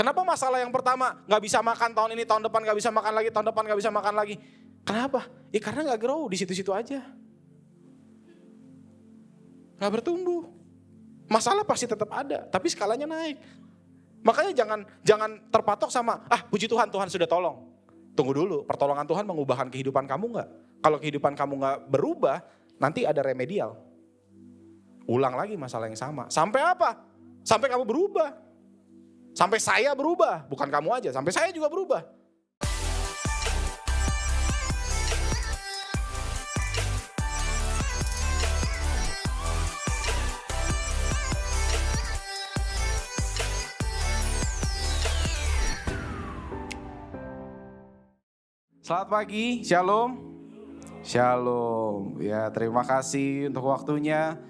Kenapa masalah yang pertama gak bisa makan tahun ini, tahun depan gak bisa makan lagi, tahun depan gak bisa makan lagi? Kenapa? Karena gak grow di situ-situ aja. Gak bertumbuh. Masalah pasti tetap ada, tapi skalanya naik. Makanya jangan terpatok sama, puji Tuhan, Tuhan sudah tolong. Tunggu dulu, pertolongan Tuhan mengubahkan kehidupan kamu gak? Kalau kehidupan kamu gak berubah, nanti ada remedial. Ulang lagi masalah yang sama. Sampai apa? Sampai kamu berubah. Sampai saya berubah, bukan kamu aja, sampai saya juga berubah. Selamat pagi, shalom. Shalom, ya terima kasih untuk waktunya.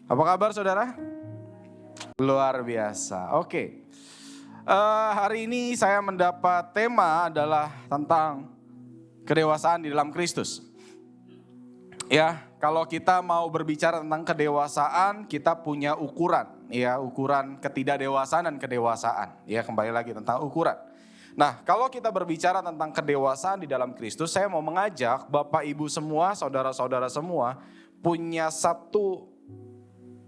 Apa kabar saudara? Luar biasa, oke. Hari ini saya mendapat tema adalah tentang kedewasaan di dalam Kristus. Ya, kalau kita mau berbicara tentang kedewasaan, kita punya ukuran. Ya, ukuran ketidakdewasaan dan kedewasaan. Ya, kembali lagi tentang ukuran. Nah, kalau kita berbicara tentang kedewasaan di dalam Kristus, saya mau mengajak Bapak Ibu semua, saudara-saudara semua, punya satu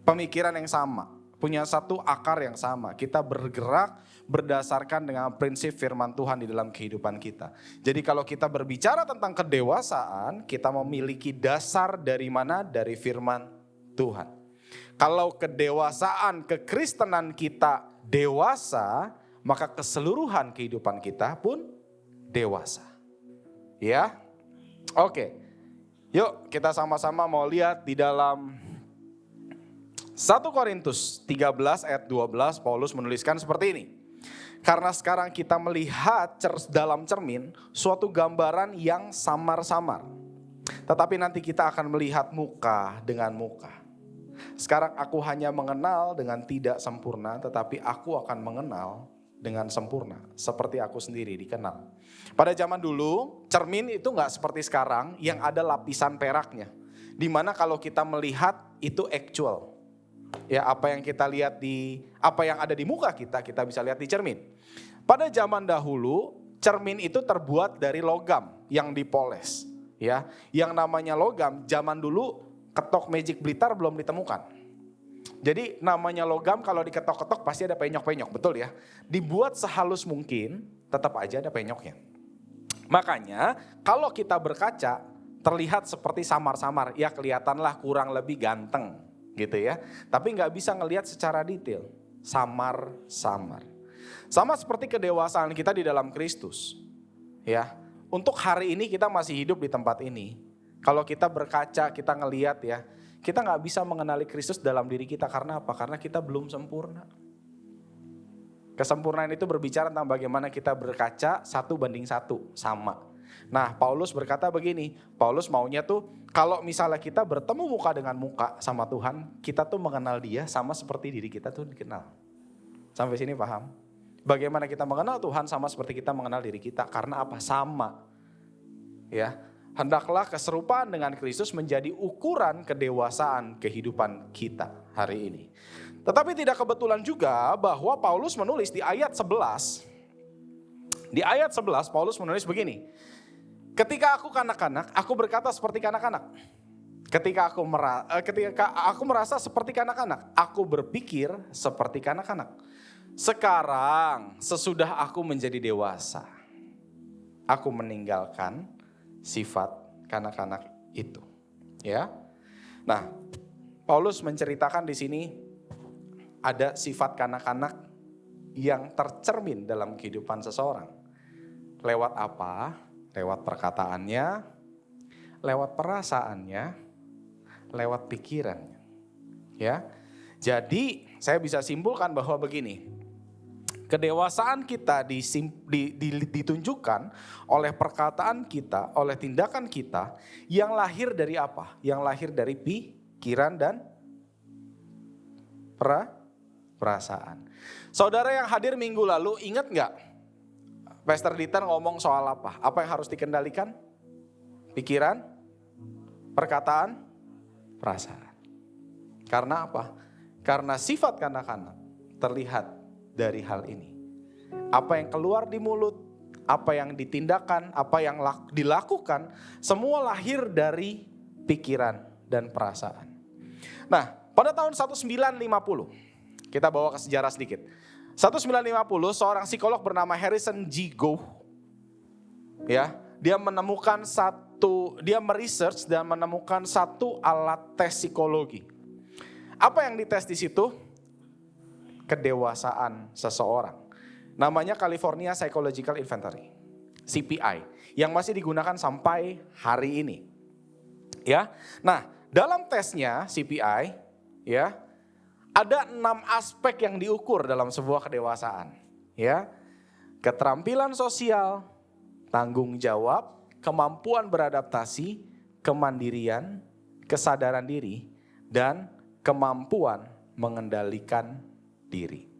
pemikiran yang sama, punya satu akar yang sama. Kita bergerak berdasarkan dengan prinsip firman Tuhan di dalam kehidupan kita. Jadi kalau kita berbicara tentang kedewasaan, kita memiliki dasar dari mana? Dari firman Tuhan. Kalau kedewasaan kekristenan kita dewasa, maka keseluruhan kehidupan kita pun dewasa. Ya, oke. Yuk kita sama-sama mau lihat di dalam 1 Korintus 13 ayat 12, Paulus menuliskan seperti ini. Karena sekarang kita melihat dalam cermin suatu gambaran yang samar-samar. Tetapi nanti kita akan melihat muka dengan muka. Sekarang aku hanya mengenal dengan tidak sempurna, tetapi aku akan mengenal dengan sempurna. Seperti aku sendiri dikenal. Pada zaman dulu, cermin itu gak seperti sekarang yang ada lapisan peraknya. Dimana kalau kita melihat itu actual. Ya, apa yang kita lihat apa yang ada di muka kita bisa lihat di cermin. Pada zaman dahulu, cermin itu terbuat dari logam yang dipoles. Ya, yang namanya logam, zaman dulu ketok Magic Blitar belum ditemukan. Jadi namanya logam kalau diketok-ketok pasti ada penyok-penyok, betul ya? Dibuat sehalus mungkin, tetap aja ada penyoknya. Makanya kalau kita berkaca, terlihat seperti samar-samar, ya kelihatanlah kurang lebih ganteng. Gitu ya, tapi nggak bisa ngelihat secara detail, samar-samar. Sama seperti kedewasaan kita di dalam Kristus. Ya, untuk hari ini kita masih hidup di tempat ini. Kalau kita berkaca, kita ngelihat ya, kita nggak bisa mengenali Kristus dalam diri kita karena apa? Karena kita belum sempurna. Kesempurnaan itu berbicara tentang bagaimana kita berkaca 1:1 sama. Nah, Paulus berkata begini, Paulus maunya tuh kalau misalnya kita bertemu muka dengan muka sama Tuhan, kita tuh mengenal dia sama seperti diri kita tuh dikenal. Sampai sini paham? Bagaimana kita mengenal Tuhan sama seperti kita mengenal diri kita, karena apa? Sama. Ya, hendaklah keserupaan dengan Kristus menjadi ukuran kedewasaan kehidupan kita hari ini. Tetapi tidak kebetulan juga bahwa Paulus menulis di ayat 11. Di ayat 11 Paulus menulis begini. Ketika aku kanak-kanak, aku berkata seperti kanak-kanak. Ketika aku merasa seperti kanak-kanak, aku berpikir seperti kanak-kanak. Sekarang sesudah aku menjadi dewasa, aku meninggalkan sifat kanak-kanak itu. Ya. Nah, Paulus menceritakan di sini ada sifat kanak-kanak yang tercermin dalam kehidupan seseorang. Lewat apa? Lewat perkataannya, lewat perasaannya, lewat pikirannya. Ya. Jadi saya bisa simpulkan bahwa begini. Kedewasaan kita ditunjukkan oleh perkataan kita, oleh tindakan kita yang lahir dari apa? Yang lahir dari pikiran dan perasaan. Saudara yang hadir minggu lalu ingat gak? Pastor Dieter ngomong soal apa? Apa yang harus dikendalikan? Pikiran, perkataan, perasaan. Karena apa? Karena sifat kanak-kanak terlihat dari hal ini. Apa yang keluar di mulut, apa yang ditindakan, apa yang dilakukan, semua lahir dari pikiran dan perasaan. Nah, pada tahun 1950, kita bawa ke sejarah sedikit. 1950, seorang psikolog bernama Harrison G. Goh, ya, dia meresearch dan menemukan satu alat tes psikologi. Apa yang dites di situ? Kedewasaan seseorang. Namanya California Psychological Inventory, CPI, yang masih digunakan sampai hari ini. Ya. Nah, dalam tesnya CPI, ya, ada 6 aspek yang diukur dalam sebuah kedewasaan, ya. Keterampilan sosial, tanggung jawab, kemampuan beradaptasi, kemandirian, kesadaran diri, dan kemampuan mengendalikan diri.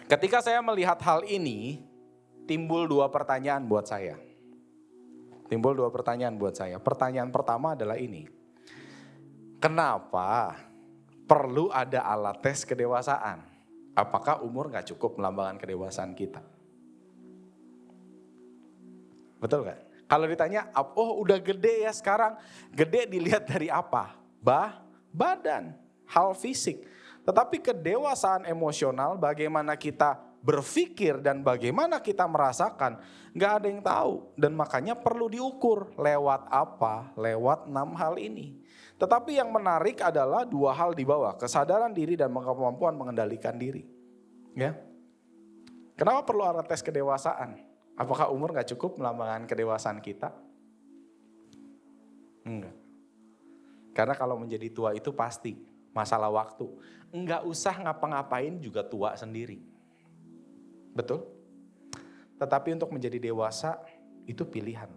Ketika saya melihat hal ini, timbul 2 pertanyaan buat saya. Pertanyaan pertama adalah ini. Kenapa perlu ada alat tes kedewasaan? Apakah umur gak cukup melambangkan kedewasaan kita? Betul gak? Kalau ditanya, oh udah gede ya sekarang. Gede dilihat dari apa? Badan, hal fisik. Tetapi kedewasaan emosional, bagaimana kita berpikir dan bagaimana kita merasakan, gak ada yang tahu. Dan makanya perlu diukur lewat apa? Lewat 6 hal ini. Tetapi yang menarik adalah 2 hal di bawah, kesadaran diri dan kemampuan mengendalikan diri. Ya. Kenapa perlu alat tes kedewasaan? Apakah umur gak cukup melambangkan kedewasaan kita? Enggak. Karena kalau menjadi tua itu pasti masalah waktu. Enggak usah ngapa-ngapain juga tua sendiri. Betul? Tetapi untuk menjadi dewasa itu pilihan.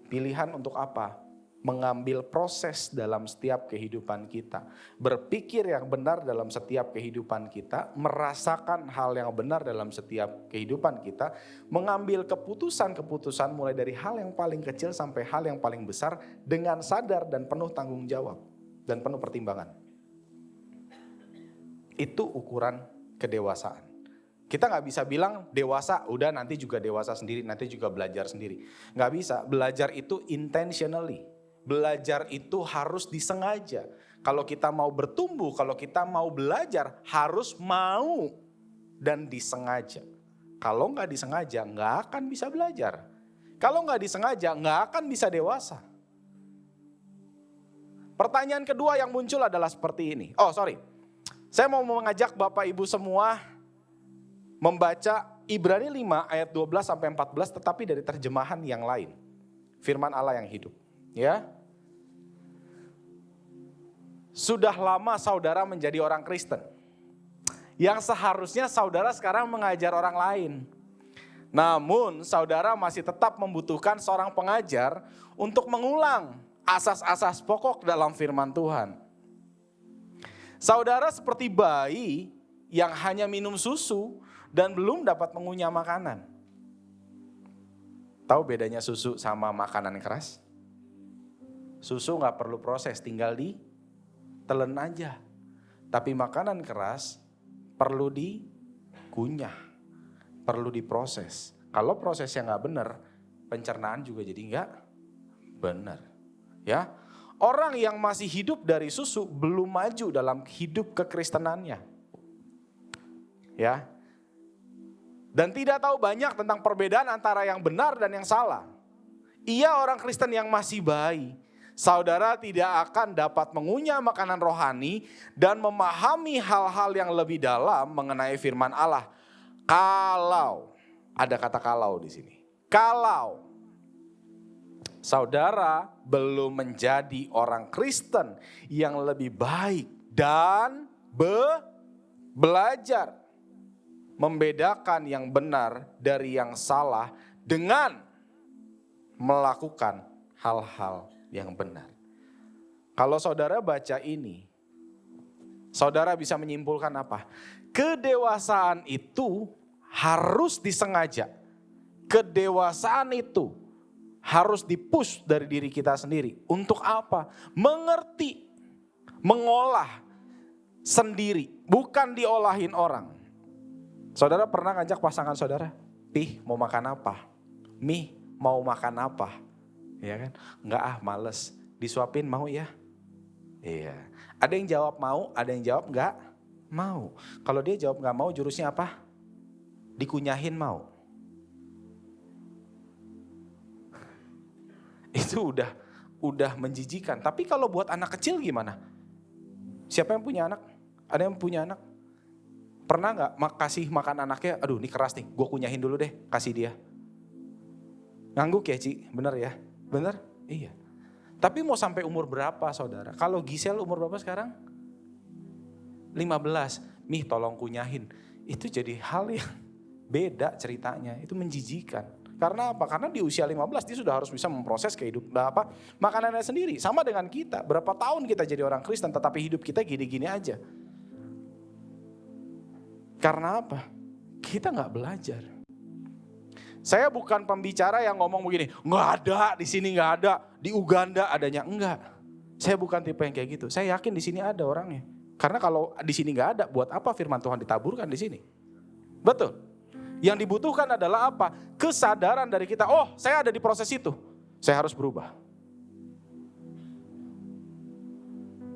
Pilihan untuk apa? Mengambil proses dalam setiap kehidupan kita. Berpikir yang benar dalam setiap kehidupan kita. Merasakan hal yang benar dalam setiap kehidupan kita. Mengambil keputusan-keputusan mulai dari hal yang paling kecil sampai hal yang paling besar. Dengan sadar dan penuh tanggung jawab. Dan penuh pertimbangan. Itu ukuran kedewasaan. Kita gak bisa bilang dewasa, udah nanti juga dewasa sendiri, nanti juga belajar sendiri. Gak bisa, belajar itu intentionally. Belajar itu harus disengaja. Kalau kita mau bertumbuh, kalau kita mau belajar, harus mau dan disengaja. Kalau gak disengaja, gak akan bisa belajar. Kalau gak disengaja, gak akan bisa dewasa. Pertanyaan kedua yang muncul adalah seperti ini. Saya mau mengajak Bapak Ibu semua membaca Ibrani 5 ayat 12 sampai 14 tetapi dari terjemahan yang lain. Firman Allah yang hidup, ya. Sudah lama saudara menjadi orang Kristen. Yang seharusnya saudara sekarang mengajar orang lain. Namun saudara masih tetap membutuhkan seorang pengajar untuk mengulang asas-asas pokok dalam firman Tuhan. Saudara seperti bayi yang hanya minum susu dan belum dapat mengunyah makanan. Tahu bedanya susu sama makanan keras? Susu gak perlu proses, tinggal ditelan aja. Tapi makanan keras perlu dikunyah, perlu diproses. Kalau prosesnya gak benar, pencernaan juga jadi gak benar. Ya, orang yang masih hidup dari susu belum maju dalam hidup kekristenannya. Ya. Dan tidak tahu banyak tentang perbedaan antara yang benar dan yang salah. Ia orang Kristen yang masih bayi. Saudara tidak akan dapat mengunyah makanan rohani dan memahami hal-hal yang lebih dalam mengenai firman Allah. Kalau, ada kata kalau di sini. Kalau saudara belum menjadi orang Kristen yang lebih baik dan belajar membedakan yang benar dari yang salah dengan melakukan hal-hal yang benar. Kalau saudara baca ini, saudara bisa menyimpulkan apa? Kedewasaan itu harus disengaja. Kedewasaan itu harus dipush dari diri kita sendiri. Untuk apa? Mengerti, mengolah sendiri, bukan diolahin orang. Saudara pernah ngajak pasangan saudara, "Pih, mau makan apa? Mi, mau makan apa?" Ya kan? Enggak males. Disuapin mau ya? Iya. Ada yang jawab mau, ada yang jawab enggak mau. Kalau dia jawab enggak mau, jurusnya apa? Dikunyahin mau. Itu udah menjijikan. Tapi kalau buat anak kecil gimana? Siapa yang punya anak? Ada yang punya anak? Pernah gak kasih makan anaknya, aduh ini keras nih, gue kunyahin dulu deh, kasih dia. Ngangguk ya Ci, bener ya? Bener? Iya. Tapi mau sampai umur berapa saudara? Kalau Gisel umur berapa sekarang? 15. Mih tolong kunyahin. Itu jadi hal yang beda ceritanya, itu menjijikan. Karena apa? Karena di usia 15 dia sudah harus bisa memproses kehidupan makanannya sendiri. Sama dengan kita, berapa tahun kita jadi orang Kristen tetapi hidup kita gini-gini aja. Karena apa? Kita gak belajar. Saya bukan pembicara yang ngomong begini, nggak ada, di sini nggak ada, di Uganda adanya, enggak. Saya bukan tipe yang kayak gitu. Saya yakin di sini ada orangnya. Karena kalau di sini nggak ada, buat apa firman Tuhan ditaburkan di sini? Betul. Yang dibutuhkan adalah apa? Kesadaran dari kita. Oh, saya ada di proses itu. Saya harus berubah.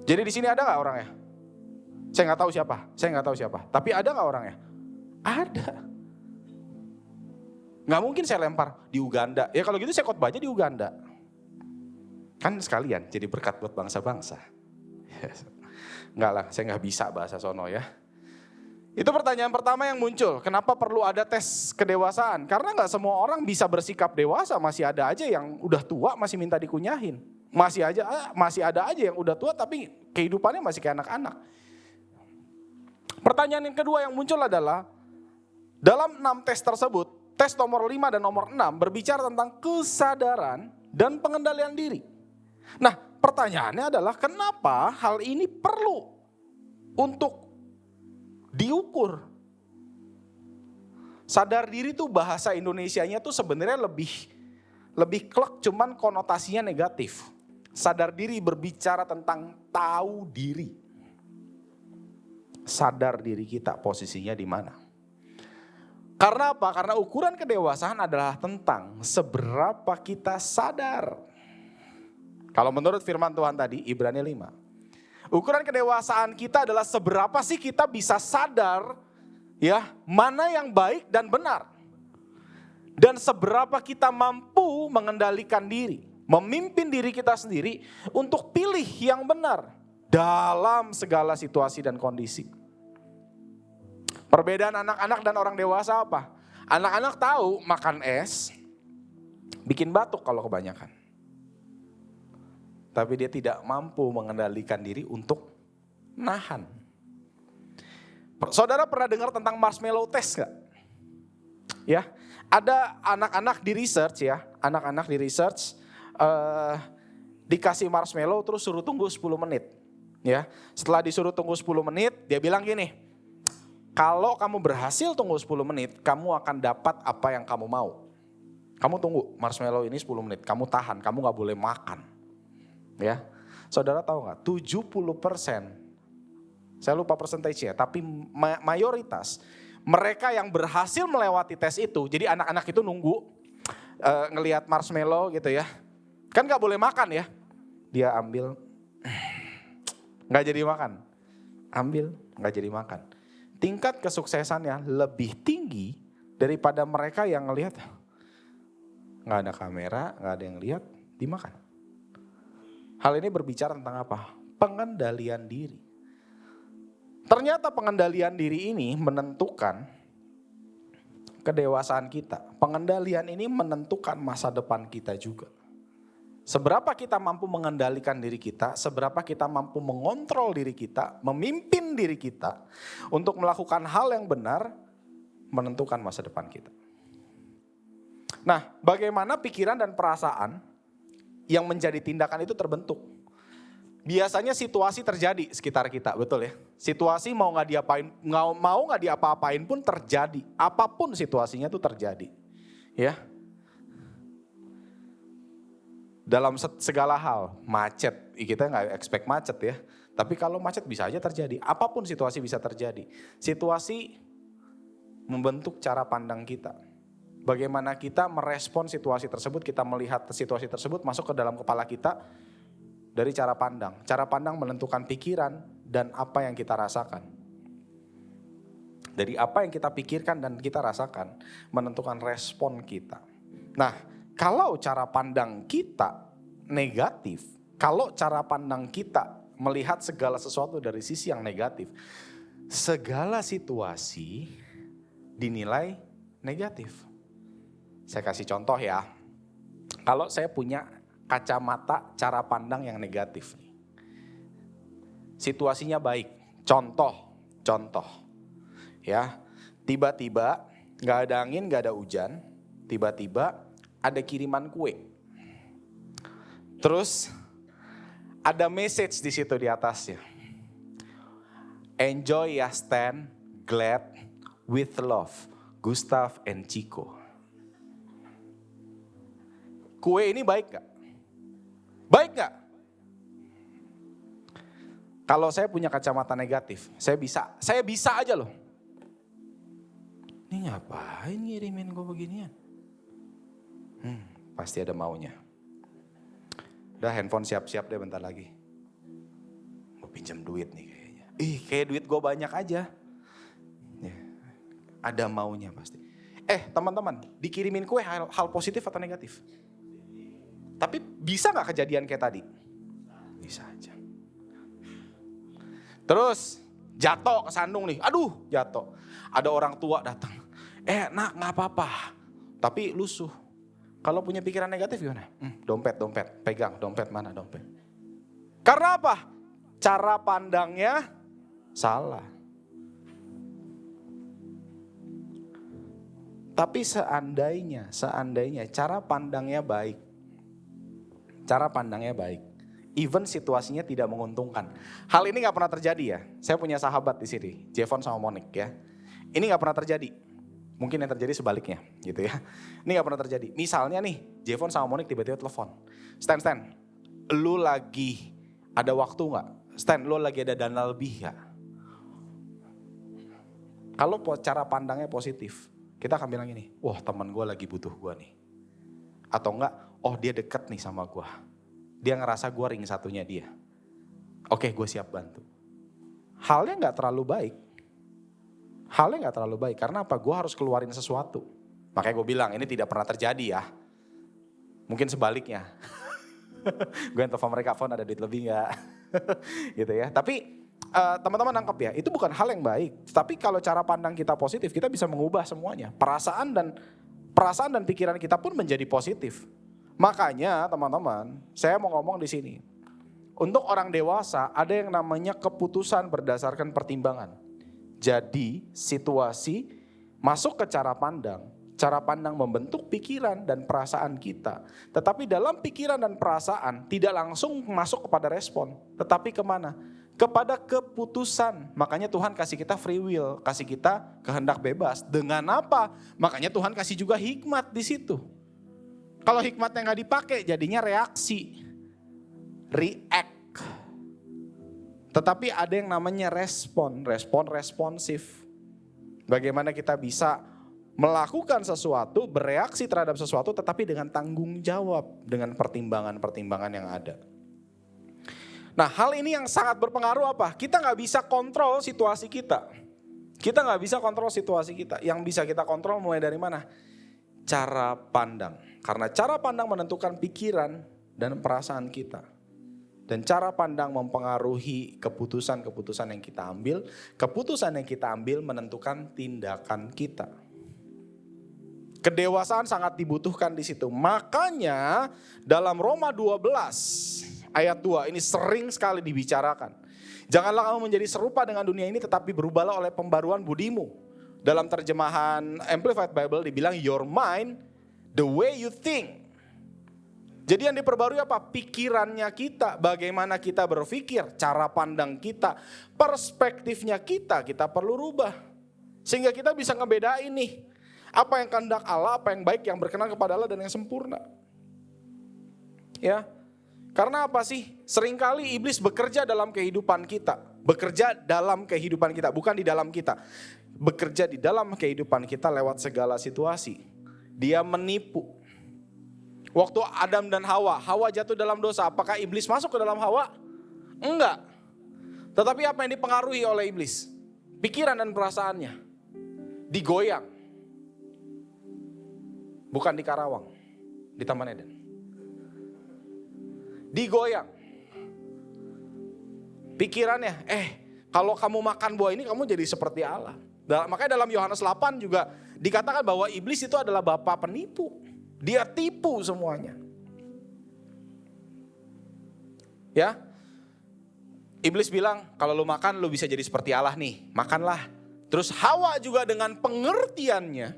Jadi di sini ada nggak orangnya? Saya nggak tahu siapa. Tapi ada nggak orangnya? Ada. Nggak mungkin saya lempar di Uganda. Ya kalau gitu saya khotbah aja di Uganda. Kan sekalian jadi berkat buat bangsa-bangsa. Enggak lah, saya nggak bisa bahasa sono ya. Itu pertanyaan pertama yang muncul. Kenapa perlu ada tes kedewasaan? Karena nggak semua orang bisa bersikap dewasa. Masih ada aja yang udah tua masih minta dikunyahin. Masih ada aja yang udah tua tapi kehidupannya masih kayak anak-anak. Pertanyaan yang kedua yang muncul adalah, dalam 6 tes tersebut, tes nomor 5 dan nomor 6 berbicara tentang kesadaran dan pengendalian diri. Nah, pertanyaannya adalah kenapa hal ini perlu untuk diukur? Sadar diri tuh bahasa Indonesianya tuh sebenarnya lebih klek, cuman konotasinya negatif. Sadar diri berbicara tentang tahu diri. Sadar diri kita posisinya di mana. Karena apa? Karena ukuran kedewasaan adalah tentang seberapa kita sadar. Kalau menurut firman Tuhan tadi, Ibrani 5. Ukuran kedewasaan kita adalah seberapa sih kita bisa sadar ya, mana yang baik dan benar. Dan seberapa kita mampu mengendalikan diri, memimpin diri kita sendiri untuk pilih yang benar dalam segala situasi dan kondisi. Perbedaan anak-anak dan orang dewasa apa? Anak-anak tahu makan es bikin batuk kalau kebanyakan. Tapi dia tidak mampu mengendalikan diri untuk nahan. Saudara pernah dengar tentang marshmallow test gak? Ya, ada anak-anak di research ya. Anak-anak di research dikasih marshmallow terus suruh tunggu 10 menit. Ya, setelah disuruh tunggu 10 menit dia bilang gini, kalau kamu berhasil tunggu 10 menit, kamu akan dapat apa yang kamu mau. Kamu tunggu marshmallow ini 10 menit, kamu tahan, kamu gak boleh makan. Ya, saudara tahu gak, 70%, saya lupa persentasenya, tapi mayoritas mereka yang berhasil melewati tes itu, jadi anak-anak itu nunggu, ngelihat marshmallow gitu ya. Kan gak boleh makan ya, dia ambil, gak jadi makan. Ambil, gak jadi makan. Tingkat kesuksesannya lebih tinggi daripada mereka yang ngelihat nggak ada kamera, nggak ada yang lihat, dimakan. Hal ini berbicara tentang apa? Pengendalian diri. Ternyata pengendalian diri ini menentukan kedewasaan kita. Pengendalian ini menentukan masa depan kita juga. Seberapa kita mampu mengendalikan diri kita, seberapa kita mampu mengontrol diri kita, memimpin diri kita untuk melakukan hal yang benar, menentukan masa depan kita. Nah, bagaimana pikiran dan perasaan yang menjadi tindakan itu terbentuk? Biasanya situasi terjadi sekitar kita, betul ya? Situasi mau nggak diapa-apain pun terjadi, apapun situasinya itu terjadi, ya. Dalam segala hal, macet, kita nggak expect macet ya. Tapi kalau macet bisa aja terjadi. Apapun situasi bisa terjadi. Situasi membentuk cara pandang kita. Bagaimana kita merespon situasi tersebut, kita melihat situasi tersebut masuk ke dalam kepala kita dari cara pandang. Cara pandang menentukan pikiran dan apa yang kita rasakan. Dari apa yang kita pikirkan dan kita rasakan menentukan respon kita. Nah, kalau cara pandang kita negatif, kalau cara pandang kita melihat segala sesuatu dari sisi yang negatif, segala situasi dinilai negatif. Saya kasih contoh ya. Kalau saya punya kacamata cara pandang yang negatif nih. Situasinya baik. Contoh. Ya, tiba-tiba gak ada angin, gak ada hujan. Tiba-tiba ada kiriman kue. Terus ada message di situ di atasnya. Enjoy ya Stan, glad, with love, Gustav and Chico. Kue ini baik gak? Baik gak? Kalau saya punya kacamata negatif, saya bisa aja loh. Ini ngapain ngirimin gue beginian? Pasti ada maunya. Udah handphone siap-siap deh bentar lagi. Mau pinjam duit nih kayaknya. Kayak duit gue banyak aja. Ya, ada maunya pasti. Teman-teman, dikirimin kue hal positif atau negatif? Tapi bisa gak kejadian kayak tadi? Bisa aja. Terus jatuh ke sandung nih. Aduh jatuh. Ada orang tua datang. Nak gak apa-apa. Tapi lusuh. Kalau punya pikiran negatif gimana? Dompet, pegang dompet, mana dompet. Karena apa? Cara pandangnya salah. Tapi seandainya cara pandangnya baik. Even situasinya tidak menguntungkan. Hal ini gak pernah terjadi ya. Saya punya sahabat di sini, Jevon sama Monik ya. Ini gak pernah terjadi. Mungkin yang terjadi sebaliknya gitu ya. Ini gak pernah terjadi. Misalnya nih, Jevon sama Monik tiba-tiba telepon. Stan, lu lagi ada waktu gak? Stan, lu lagi ada dana lebih gak? Kalau cara pandangnya positif, kita akan bilang ini, wah teman gue lagi butuh gue nih. Atau enggak, oh dia deket nih sama gue. Dia ngerasa gue ring satunya dia. Oke, gue siap bantu. Halnya gak terlalu baik. Karena apa? Gue harus keluarin sesuatu. Makanya gue bilang ini tidak pernah terjadi ya. Mungkin sebaliknya. Gue yang telepon mereka, phone ada duit lebih gak? Gitu ya. Tapi teman-teman nangkep ya, itu bukan hal yang baik. Tapi kalau cara pandang kita positif, kita bisa mengubah semuanya. Perasaan dan pikiran kita pun menjadi positif. Makanya teman-teman, saya mau ngomong di sini. Untuk orang dewasa ada yang namanya keputusan berdasarkan pertimbangan. Jadi situasi masuk ke cara pandang. Cara pandang membentuk pikiran dan perasaan kita. Tetapi dalam pikiran dan perasaan tidak langsung masuk kepada respon. Tetapi kemana? Kepada keputusan. Makanya Tuhan kasih kita free will, kasih kita kehendak bebas. Dengan apa? Makanya Tuhan kasih juga hikmat di situ. Kalau hikmatnya gak dipakai jadinya reaksi. React. Tetapi ada yang namanya respon responsif. Bagaimana kita bisa melakukan sesuatu, bereaksi terhadap sesuatu tetapi dengan tanggung jawab, dengan pertimbangan-pertimbangan yang ada. Nah hal ini yang sangat berpengaruh apa? Kita gak bisa kontrol situasi kita. Yang bisa kita kontrol mulai dari mana? Cara pandang. Karena cara pandang menentukan pikiran dan perasaan kita. Dan cara pandang mempengaruhi keputusan-keputusan yang kita ambil. Keputusan yang kita ambil menentukan tindakan kita. Kedewasaan sangat dibutuhkan di situ. Makanya dalam Roma 12 ayat 2 ini sering sekali dibicarakan. Janganlah kamu menjadi serupa dengan dunia ini tetapi berubahlah oleh pembaruan budimu. Dalam terjemahan Amplified Bible dibilang your mind the way you think. Jadi yang diperbarui apa? Pikirannya kita, bagaimana kita berpikir, cara pandang kita, perspektifnya kita perlu rubah. Sehingga kita bisa ngebedain nih, apa yang kehendak Allah, apa yang baik, yang berkenan kepada Allah dan yang sempurna. Ya, Karena apa sih? Seringkali iblis bekerja dalam kehidupan kita. Bekerja dalam kehidupan kita, bukan di dalam kita. Bekerja di dalam kehidupan kita lewat segala situasi. Dia menipu. Waktu Adam dan Hawa jatuh dalam dosa, apakah iblis masuk ke dalam Hawa? Enggak. Tetapi apa yang dipengaruhi oleh iblis? Pikiran dan perasaannya. Digoyang. Bukan di Karawang, di Taman Eden. Digoyang. Pikirannya, kalau kamu makan buah ini kamu jadi seperti Allah. Makanya dalam Yohanes 8 juga dikatakan bahwa iblis itu adalah bapa penipu. Dia tipu semuanya. Ya. Iblis bilang, kalau lu makan lu bisa jadi seperti Allah nih, makanlah. Terus Hawa juga dengan pengertiannya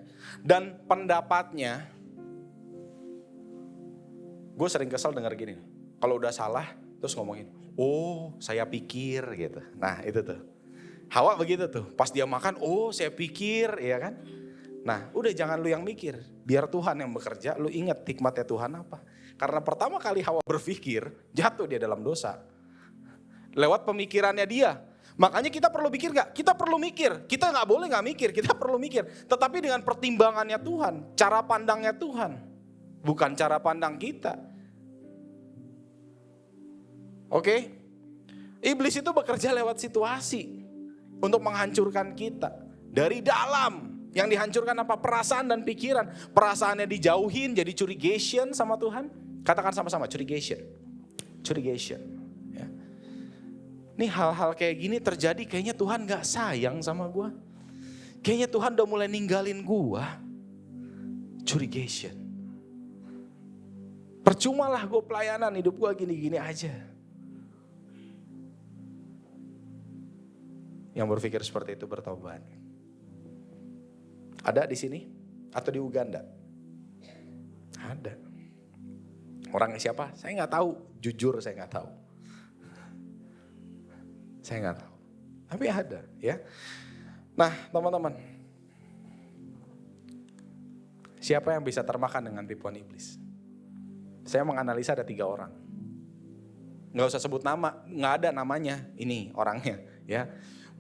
dan pendapatnya. Gue sering kesel dengar gini, kalau udah salah terus ngomongin, oh saya pikir gitu. Nah itu tuh, Hawa begitu tuh, pas dia makan, oh saya pikir, ya kan. Nah udah jangan lu yang mikir, biar Tuhan yang bekerja, lu ingat hikmatnya Tuhan apa. Karena pertama kali Hawa berpikir, jatuh dia dalam dosa. Lewat pemikirannya dia. Makanya kita perlu mikir gak? Kita perlu mikir. Kita gak boleh gak mikir, kita perlu mikir. Tetapi dengan pertimbangannya Tuhan, cara pandangnya Tuhan. Bukan cara pandang kita. Oke? Iblis itu bekerja lewat situasi untuk menghancurkan kita. Dari dalam, yang dihancurkan apa? Perasaan dan pikiran. Perasaannya dijauhin, jadi curigation sama Tuhan. Katakan sama-sama, curigation. Curigation. Ya. Nih hal-hal kayak gini terjadi, kayaknya Tuhan gak sayang sama gue. Kayaknya Tuhan udah mulai ninggalin gue. Curigation. Percuma lah gue pelayanan, hidup gue gini-gini aja. Yang berpikir seperti itu bertobat. Ada di sini atau di Uganda? Ada. Orangnya siapa? Saya nggak tahu. Jujur saya nggak tahu. Saya nggak tahu. Tapi ada, ya. Nah, teman-teman, siapa yang bisa termakan dengan tipuan iblis? Saya menganalisa ada 3 orang. Nggak usah sebut nama, nggak ada namanya. Ini orangnya, ya.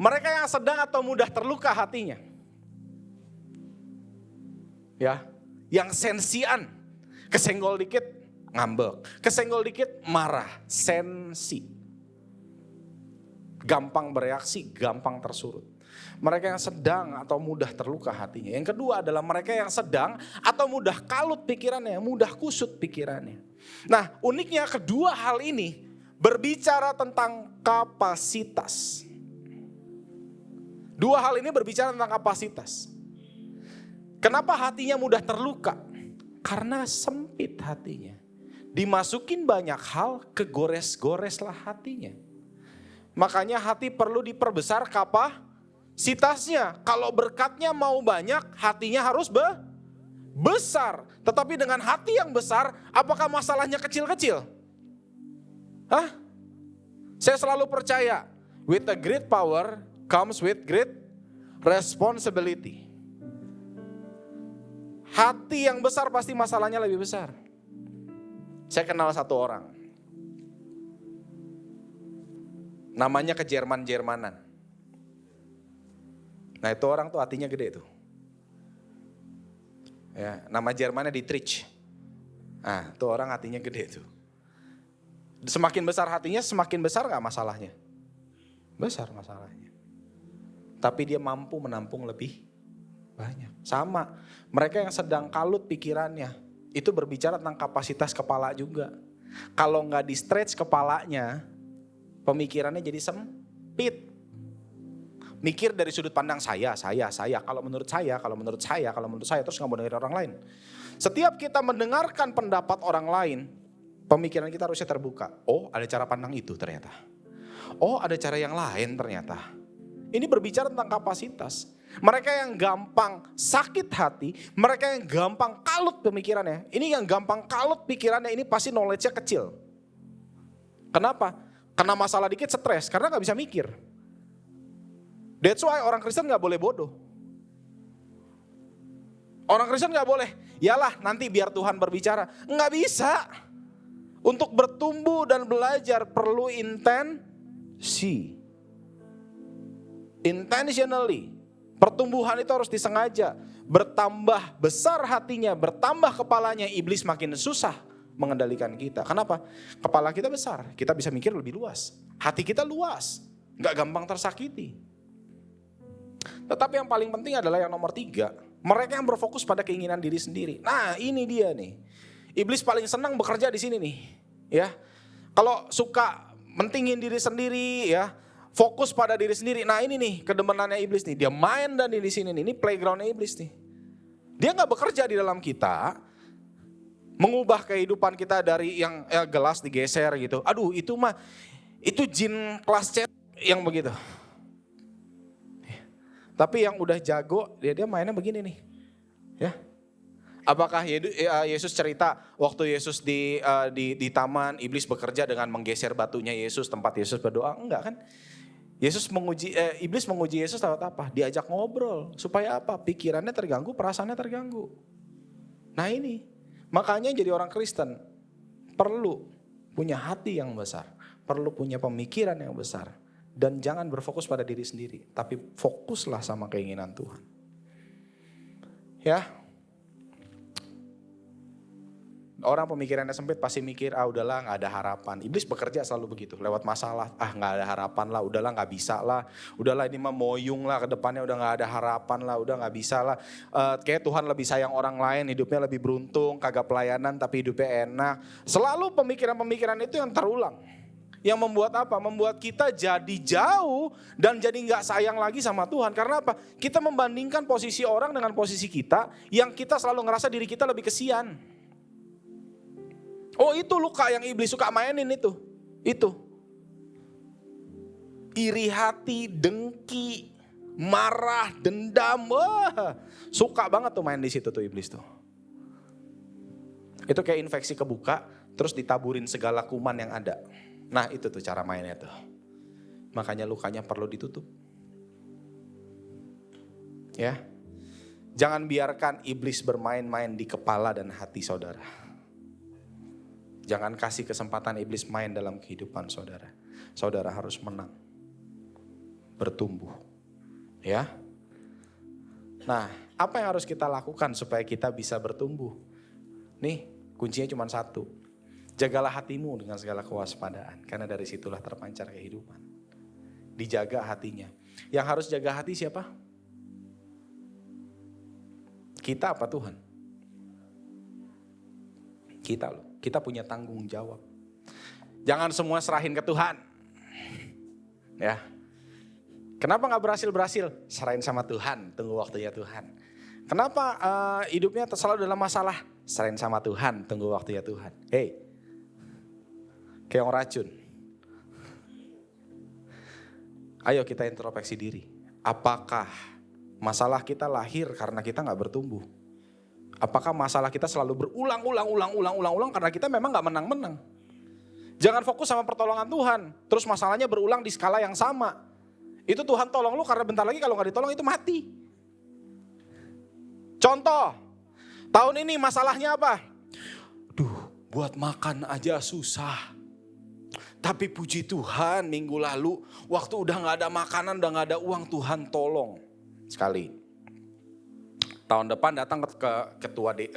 Mereka yang sedang atau mudah terluka hatinya. Ya, yang sensian, kesenggol dikit ngambek, kesenggol dikit marah, sensi. Gampang bereaksi, gampang tersurut. Mereka yang sedang atau mudah terluka hatinya. Yang kedua adalah mereka yang sedang atau mudah kalut pikirannya, mudah kusut pikirannya. Nah, uniknya kedua hal ini berbicara tentang kapasitas. Dua hal ini berbicara tentang kapasitas. Kenapa hatinya mudah terluka? Karena sempit hatinya. Dimasukin banyak hal, kegores-goreslah hatinya. Makanya hati perlu diperbesar kapasitasnya. Kalau berkatnya mau banyak, hatinya harus besar. Tetapi dengan hati yang besar, apakah masalahnya kecil-kecil? Hah? Saya selalu percaya, with a great power comes with great responsibility. Hati yang besar pasti masalahnya lebih besar. Saya kenal satu orang. Namanya ke Jerman-Jermanan. Nah itu orang tuh hatinya gede tuh. Ya, nama Jermannya Dietrich. Nah itu orang hatinya gede tuh. Semakin besar hatinya, semakin besar gak masalahnya? Besar masalahnya. Tapi dia mampu menampung lebih banyak. Sama, mereka yang sedang kalut pikirannya, itu berbicara tentang kapasitas kepala juga. Kalau gak di stretch kepalanya, pemikirannya jadi sempit. Mikir dari sudut pandang saya, kalau menurut saya, terus gak mau dengerin orang lain. Setiap kita mendengarkan pendapat orang lain, pemikiran kita harusnya terbuka. Oh ada cara pandang itu ternyata. Oh ada cara yang lain ternyata. Ini berbicara tentang kapasitas. Mereka yang gampang sakit hati, mereka yang gampang kalut pemikirannya. Ini yang gampang kalut pikirannya, ini pasti knowledge-nya kecil. Kenapa? Karena masalah dikit stres, karena gak bisa mikir. That's why orang Kristen gak boleh bodoh. Orang Kristen gak boleh, yalah nanti biar Tuhan berbicara. Nggak bisa. Untuk bertumbuh dan belajar perlu intensi. Intentionally. Pertumbuhan itu harus disengaja. Bertambah besar hatinya, bertambah kepalanya, iblis makin susah mengendalikan kita. Kenapa? Kepala kita besar, kita bisa mikir lebih luas. Hati kita luas, gak gampang tersakiti. Tetapi yang paling penting adalah yang nomor 3. Mereka yang berfokus pada keinginan diri sendiri. Nah ini dia nih. Iblis paling senang bekerja di sini nih. Ya, kalau suka mentingin diri sendiri ya. Fokus pada diri sendiri. Nah ini nih kedemenannya iblis nih. Dia main dan di sini nih. Ini playgroundnya iblis nih. Dia gak bekerja di dalam kita. Mengubah kehidupan kita dari yang gelas digeser gitu. Aduh itu mah. Itu jin kelas C yang begitu. Tapi yang udah jago dia mainnya begini nih. Ya. Apakah Yesus cerita waktu Yesus di taman iblis bekerja dengan menggeser batunya Yesus tempat Yesus berdoa? Enggak kan? Iblis menguji Yesus lewat apa? Diajak ngobrol. Supaya apa? Pikirannya terganggu, perasaannya terganggu. Nah ini, makanya jadi orang Kristen perlu punya hati yang besar. Perlu punya pemikiran yang besar. Dan jangan berfokus pada diri sendiri. Tapi fokuslah sama keinginan Tuhan. Ya. Orang pemikirannya sempit pasti mikir, udahlah gak ada harapan. Iblis bekerja selalu begitu, lewat masalah, gak ada harapan lah, udahlah gak bisa lah. Udahlah ini mah moyung lah, ke depannya udah gak ada harapan lah, udah gak bisa lah. Kayak Tuhan lebih sayang orang lain, hidupnya lebih beruntung, kagak pelayanan tapi hidupnya enak. Selalu pemikiran-pemikiran itu yang terulang. Yang membuat apa? Membuat kita jadi jauh dan jadi gak sayang lagi sama Tuhan. Karena apa? Kita membandingkan posisi orang dengan posisi kita, yang kita selalu ngerasa diri kita lebih kesian. Oh itu luka yang iblis suka mainin itu. Itu. Iri hati, dengki, marah, dendam. Wah, suka banget tuh main di situ tuh iblis tuh. Itu kayak infeksi kebuka, terus ditaburin segala kuman yang ada. Nah itu tuh cara mainnya tuh. Makanya lukanya perlu ditutup. Ya. Jangan biarkan iblis bermain-main di kepala dan hati saudara. Jangan kasih kesempatan iblis main dalam kehidupan saudara. Saudara harus menang. Bertumbuh. Ya. Nah, apa yang harus kita lakukan supaya kita bisa bertumbuh? Nih, kuncinya cuma satu. Jagalah hatimu dengan segala kewaspadaan. Karena dari situlah terpancar kehidupan. Dijaga hatinya. Yang harus jaga hati siapa? Kita apa Tuhan? Kita loh. Kita punya tanggung jawab. Jangan semua serahin ke Tuhan. Ya. Kenapa gak berhasil? Serahin sama Tuhan, tunggu waktunya Tuhan. Kenapa hidupnya selalu dalam masalah? Serahin sama Tuhan, tunggu waktunya Tuhan. Hey, kayak orang racun. Ayo kita introspeksi diri. Apakah masalah kita lahir karena kita gak bertumbuh? Apakah masalah kita selalu berulang karena kita memang gak menang-menang? Jangan fokus sama pertolongan Tuhan. Terus masalahnya berulang di skala yang sama. Itu Tuhan tolong lu karena bentar lagi kalau gak ditolong itu mati. Contoh, tahun ini masalahnya apa? Buat makan aja susah. Tapi puji Tuhan minggu lalu waktu udah gak ada makanan, udah gak ada uang, Tuhan tolong. Sekali. Tahun depan datang ke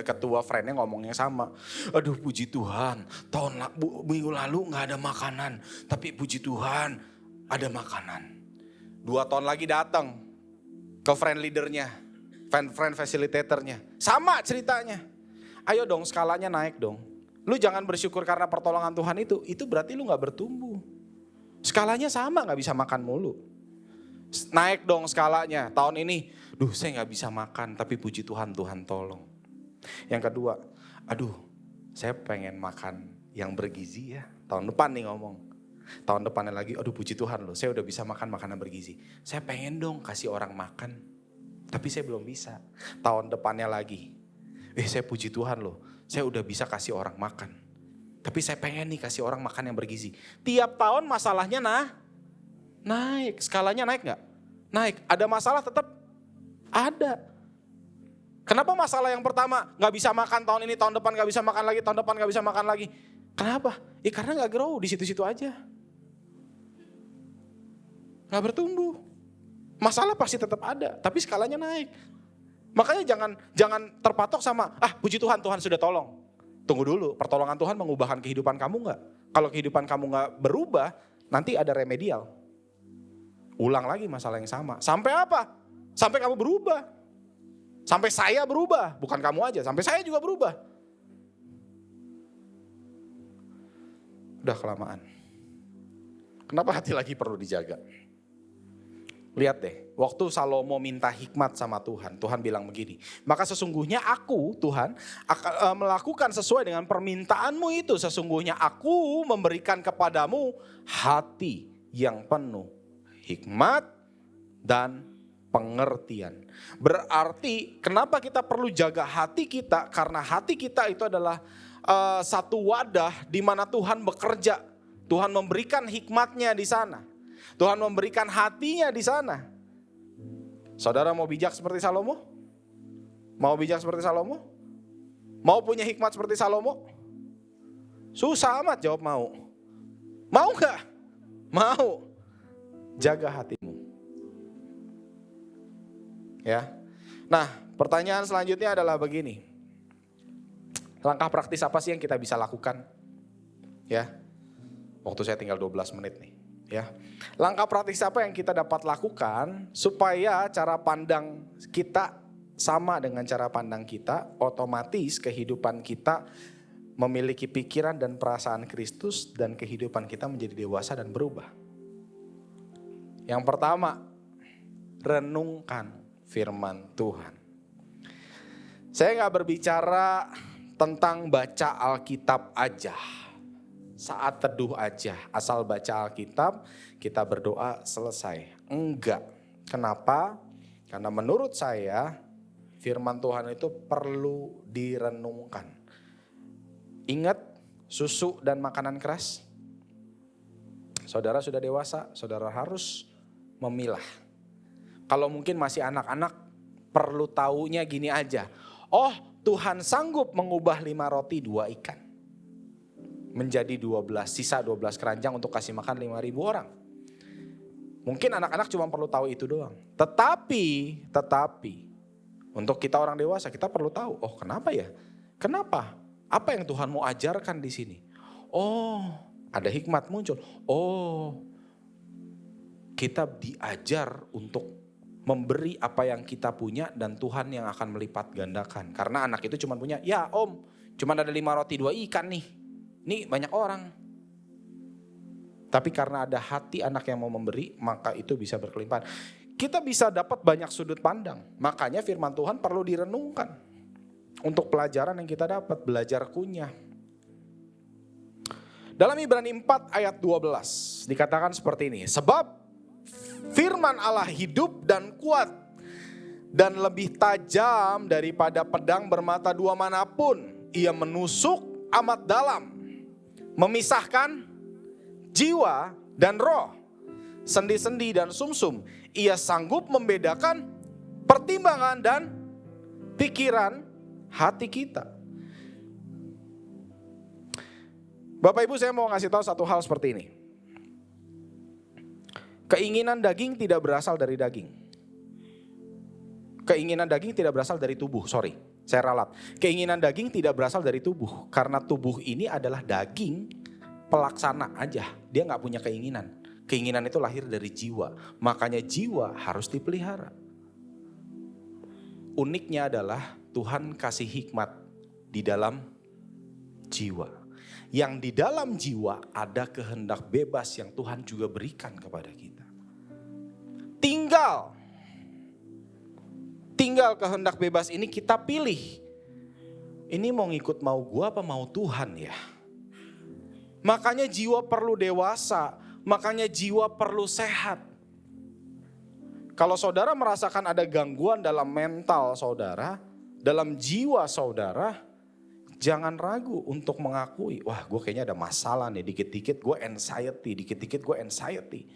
ketua friendnya ngomongnya sama. Aduh puji Tuhan, minggu lalu gak ada makanan. Tapi puji Tuhan ada makanan. 2 tahun lagi datang ke friend leadernya, friend facilitatornya. Sama ceritanya. Ayo dong skalanya naik dong. Lu jangan bersyukur karena pertolongan Tuhan itu berarti lu gak bertumbuh. Skalanya sama gak bisa makan mulu. Naik dong skalanya. Tahun ini, saya gak bisa makan tapi puji Tuhan, Tuhan tolong. Yang kedua, saya pengen makan yang bergizi ya. Tahun depan nih ngomong. Tahun depannya lagi, puji Tuhan loh, saya udah bisa makan makanan bergizi. Saya pengen dong kasih orang makan, tapi saya belum bisa. Tahun depannya lagi, saya puji Tuhan loh, saya udah bisa kasih orang makan. Tapi saya pengen nih kasih orang makan yang bergizi. Tiap tahun masalahnya naik, skalanya naik gak? Naik, ada masalah tetap ada. Kenapa masalah yang pertama gak bisa makan tahun ini, tahun depan gak bisa makan lagi, tahun depan gak bisa makan lagi? Kenapa? Karena gak grow di situ-situ aja. Gak bertumbuh. Masalah pasti tetap ada, tapi skalanya naik. Makanya jangan terpatok sama, puji Tuhan, Tuhan sudah tolong. Tunggu dulu, pertolongan Tuhan mengubahkan kehidupan kamu gak? Kalau kehidupan kamu gak berubah, nanti ada remedial. Ulang lagi masalah yang sama. Sampai apa? Sampai kamu berubah. Sampai saya berubah, bukan kamu aja, sampai saya juga berubah. Udah kelamaan. Kenapa hati lagi perlu dijaga? Lihat deh, waktu Salomo minta hikmat sama Tuhan, Tuhan bilang begini, maka sesungguhnya aku, Tuhan, akan melakukan sesuai dengan permintaanmu itu. Sesungguhnya aku memberikan kepadamu hati yang penuh hikmat dan pengertian. Berarti kenapa kita perlu jaga hati kita? Karena hati kita itu adalah satu wadah di mana Tuhan bekerja. Tuhan memberikan hikmatnya di sana. Tuhan memberikan hatinya di sana. Saudara mau bijak seperti Salomo? Mau bijak seperti Salomo? Mau punya hikmat seperti Salomo? Susah amat jawab mau. Mau gak? Mau. Jaga hatimu. Ya. Nah, pertanyaan selanjutnya adalah begini. Langkah praktis apa sih yang kita bisa lakukan? Ya. Waktu saya tinggal 12 menit nih, ya. Langkah praktis apa yang kita dapat lakukan supaya cara pandang kita sama dengan cara pandang kita, otomatis kehidupan kita memiliki pikiran dan perasaan Kristus dan kehidupan kita menjadi dewasa dan berubah. Yang pertama, renungkan firman Tuhan. Saya gak berbicara tentang baca Alkitab aja, saat teduh aja, asal baca Alkitab, kita berdoa selesai. Enggak. Kenapa? Karena menurut saya firman Tuhan itu perlu direnungkan. Ingat susu dan makanan keras? Saudara sudah dewasa, saudara harus memilah. Kalau mungkin masih anak-anak, perlu taunya gini aja. Oh, Tuhan sanggup mengubah 5 roti 2 ikan menjadi 12, sisa 12 keranjang untuk kasih makan 5.000 orang. Mungkin anak-anak cuma perlu tahu itu doang. Tetapi untuk kita orang dewasa kita perlu tahu, oh kenapa ya? Kenapa? Apa yang Tuhan mau ajarkan di sini? Oh, ada hikmat muncul. Oh, kita diajar untuk memberi apa yang kita punya dan Tuhan yang akan melipat gandakan. Karena anak itu cuma punya, ya om, cuma ada 5 roti 2 ikan nih. Nih banyak orang. Tapi karena ada hati anak yang mau memberi, maka itu bisa berkelimpahan. Kita bisa dapat banyak sudut pandang. Makanya firman Tuhan perlu direnungkan. Untuk pelajaran yang kita dapat, belajar kunyah. Dalam Ibrani 4 ayat 12 dikatakan seperti ini. Sebab firman Allah hidup dan kuat dan lebih tajam daripada pedang bermata 2 manapun. Ia menusuk amat dalam, memisahkan jiwa dan roh, sendi-sendi dan sumsum. Ia sanggup membedakan pertimbangan dan pikiran hati kita. Bapak Ibu, saya mau ngasih tahu satu hal seperti ini. Keinginan daging tidak berasal dari daging. Keinginan daging tidak berasal dari tubuh, saya ralat. Keinginan daging tidak berasal dari tubuh. Karena tubuh ini adalah daging pelaksana aja. Dia gak punya keinginan. Keinginan itu lahir dari jiwa. Makanya jiwa harus dipelihara. Uniknya adalah Tuhan kasih hikmat di dalam jiwa. Yang di dalam jiwa ada kehendak bebas yang Tuhan juga berikan kepada kita. Tinggal kehendak bebas ini kita pilih. Ini mau ngikut mau gua apa mau Tuhan ya? Makanya jiwa perlu dewasa, makanya jiwa perlu sehat. Kalau saudara merasakan ada gangguan dalam mental saudara, dalam jiwa saudara, jangan ragu untuk mengakui, wah gue kayaknya ada masalah nih, dikit-dikit gue anxiety.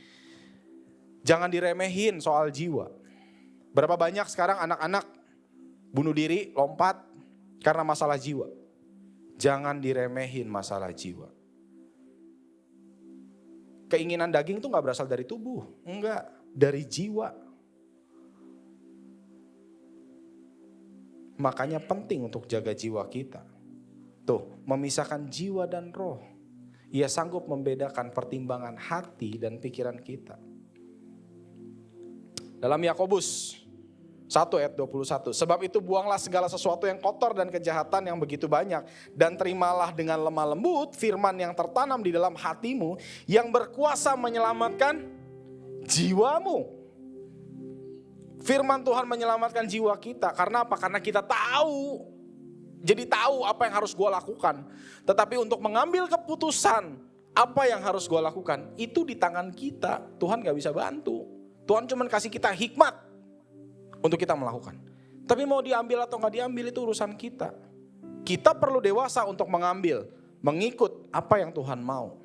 Jangan diremehin soal jiwa. Berapa banyak sekarang anak-anak bunuh diri, lompat karena masalah jiwa. Jangan diremehin masalah jiwa. Keinginan daging itu gak berasal dari tubuh. Enggak, dari jiwa. Makanya penting untuk jaga jiwa kita. Tuh, memisahkan jiwa dan roh. Ia sanggup membedakan pertimbangan hati dan pikiran kita. Dalam Yakobus 1 ayat 21. Sebab itu buanglah segala sesuatu yang kotor dan kejahatan yang begitu banyak. Dan terimalah dengan lemah lembut firman yang tertanam di dalam hatimu. Yang berkuasa menyelamatkan jiwamu. Firman Tuhan menyelamatkan jiwa kita. Karena apa? Karena kita tahu. Jadi tahu apa yang harus gue lakukan. Tetapi untuk mengambil keputusan apa yang harus gue lakukan. Itu di tangan kita. Tuhan gak bisa bantu. Tuhan cuma kasih kita hikmat untuk kita melakukan. Tapi mau diambil atau gak diambil itu urusan kita. Kita perlu dewasa untuk mengambil, mengikut apa yang Tuhan mau.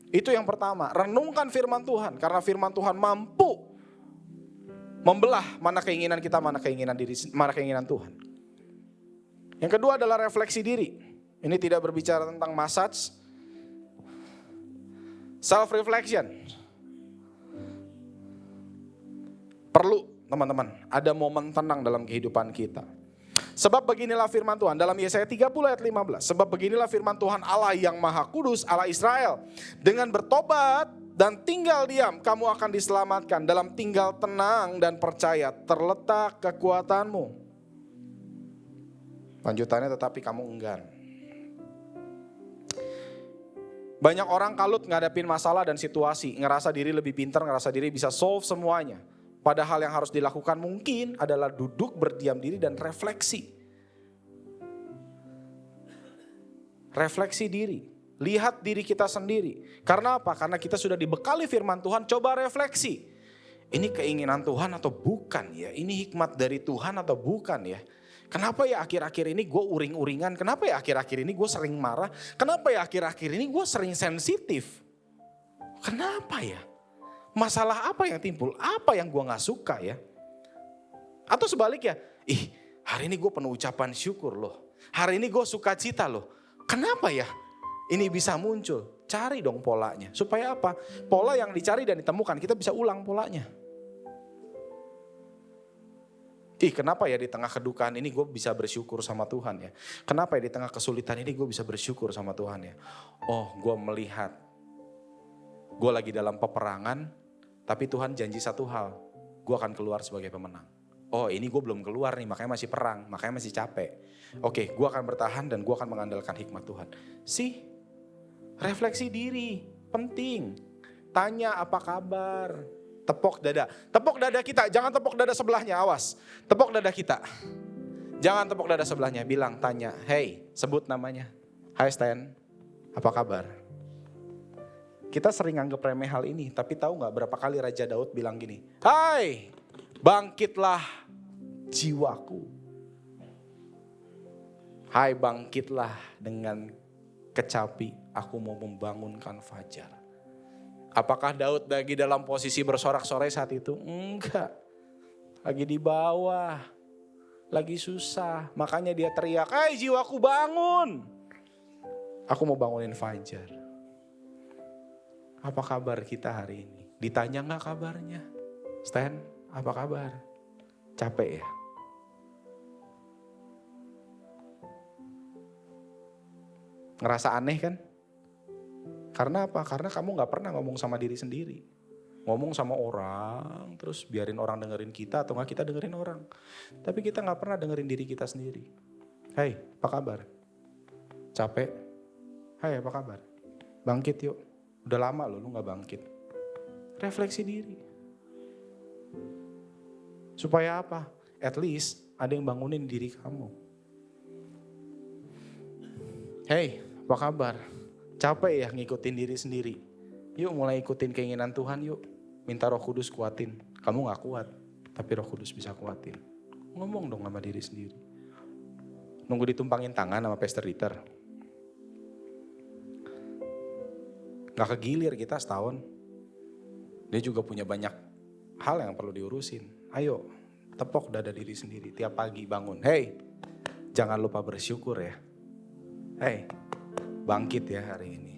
Itu yang pertama, renungkan firman Tuhan. Karena firman Tuhan mampu membelah mana keinginan kita, mana keinginan Tuhan. Yang kedua adalah refleksi diri. Ini tidak berbicara tentang massage. Self-reflection. Perlu teman-teman, ada momen tenang dalam kehidupan kita. Sebab beginilah firman Tuhan dalam Yesaya 30 ayat 15. Sebab beginilah firman Tuhan Allah yang Maha Kudus, Allah Israel. Dengan bertobat dan tinggal diam, kamu akan diselamatkan. Dalam tinggal tenang dan percaya terletak kekuatanmu. Lanjutannya, tetapi kamu enggan. Banyak orang kalut ngadapin masalah dan situasi. Ngerasa diri lebih pintar, ngerasa diri bisa solve semuanya. Padahal yang harus dilakukan mungkin adalah duduk, berdiam diri dan refleksi. Refleksi diri. Lihat diri kita sendiri. Karena apa? Karena kita sudah dibekali firman Tuhan, coba refleksi. Ini keinginan Tuhan atau bukan ya? Ini hikmat dari Tuhan atau bukan ya? Kenapa ya akhir-akhir ini gue uring-uringan? Kenapa ya akhir-akhir ini gue sering marah? Kenapa ya akhir-akhir ini gue sering sensitif? Kenapa ya? Masalah apa yang timbul? Apa yang gue gak suka ya? Atau sebaliknya, hari ini gue penuh ucapan syukur loh. Hari ini gue sukacita loh. Kenapa ya ini bisa muncul? Cari dong polanya. Supaya apa? Pola yang dicari dan ditemukan, kita bisa ulang polanya. Kenapa ya di tengah kedukaan ini gue bisa bersyukur sama Tuhan ya? Kenapa ya di tengah kesulitan ini gue bisa bersyukur sama Tuhan ya? Oh, gue melihat gue lagi dalam peperangan, tapi Tuhan janji satu hal, gue akan keluar sebagai pemenang. Oh, ini gue belum keluar nih, makanya masih perang, makanya masih capek. Oke, gue akan bertahan dan gue akan mengandalkan hikmat Tuhan. Refleksi diri, penting. Tanya apa kabar. Tepok dada kita, jangan tepok dada sebelahnya, awas. Tepok dada kita, jangan tepok dada sebelahnya, bilang, tanya, hey, sebut namanya. Hai Stan, apa kabar? Kita sering anggap remeh hal ini, tapi tahu gak berapa kali Raja Daud bilang gini, hai, bangkitlah jiwaku. Hai, bangkitlah dengan kecapi, aku mau membangunkan fajar. Apakah Daud lagi dalam posisi bersorak-sorai saat itu? Enggak. Lagi di bawah. Lagi susah. Makanya dia teriak, "Hai jiwaku bangun. Aku mau bangunin fajar." Apa kabar kita hari ini? Ditanya gak kabarnya? Stan, apa kabar? Capek ya? Ngerasa aneh kan? Karena apa? Karena kamu gak pernah ngomong sama diri sendiri. Ngomong sama orang, terus biarin orang dengerin kita atau gak kita dengerin orang. Tapi kita gak pernah dengerin diri kita sendiri. Hai, apa kabar? Capek? Hai, apa kabar? Bangkit yuk. Udah lama loh lu gak bangkit. Refleksi diri. Supaya apa? At least ada yang bangunin diri kamu. Hey, apa kabar? Capek ya ngikutin diri sendiri. Yuk mulai ikutin keinginan Tuhan yuk. Minta Roh Kudus kuatin. Kamu gak kuat, tapi Roh Kudus bisa kuatin. Ngomong dong sama diri sendiri. Nunggu ditumpangin tangan sama Pastor Dieter. Gak kegilir kita setahun. Dia juga punya banyak hal yang perlu diurusin. Ayo, Tepok dada diri sendiri tiap pagi bangun. Hey, jangan lupa bersyukur ya. Hey, bangkit ya hari ini.